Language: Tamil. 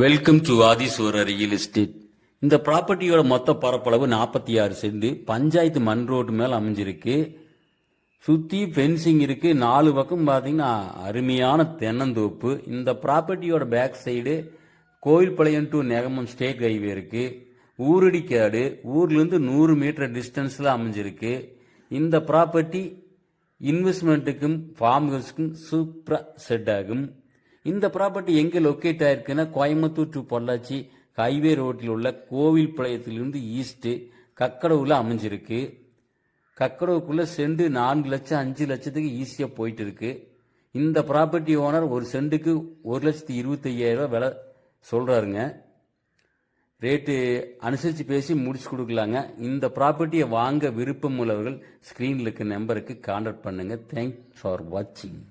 Welcome to Adhiswarar real estate. இந்த ப்ராப்பர்ட்டியோட மொத்த பரப்பளவு 46 சென்ட். பஞ்சாயத்து மண் ரோடு மேல அமைஞ்சிருக்கு. சுத்தி ஃபென்சிங் இருக்கு. 4 பக்கம் பார்த்தீங்கன்னா அருமையான தென்னந்தோப்பு. இந்த ப்ராப்பர்ட்டியோட back side Koilpalayam to Negamam state highway இருக்கு. ஊரடிக்காடு ஊர்லேருந்து 100 மீட்டர் டிஸ்டன்ஸில் அமைஞ்சிருக்கு. இந்த ப்ராப்பர்ட்டி இன்வெஸ்ட்மெண்ட்டுக்கும் ஃபார்ம் ஹவுஸ்க்கும் சூப்பராக செட் ஆகும். இந்த ப்ராப்பர்ட்டி எங்கே லொக்கேட் ஆயிருக்குன்னா கோயம்புத்தூர் டு பொள்ளாச்சி ஹைவே ரோட்டில் உள்ள கோவில்பாளையத்திலிருந்து ஈஸ்ட்டு கக்கடவுல அமைஞ்சிருக்கு. கக்கடவுக்குள்ள சென்ட் 4 லட்சம் 5 லட்சத்துக்கு ஈஸியாக போயிட்டு இருக்கு. இந்த ப்ராப்பர்ட்டி ஓனர் ஒரு சென்ட்டுக்கு 1,25,000 விலை சொல்கிறாருங்க. ரேட்டு அனுசரித்து பேசி முடிச்சு கொடுக்கலாங்க. இந்த ப்ராப்பர்ட்டியை வாங்க விருப்பம் உள்ளவர்கள் ஸ்க்ரீனில் இருக்க நம்பருக்கு கான்டாக்ட் பண்ணுங்கள். தேங்க்ஸ் ஃபார் வாட்சிங்.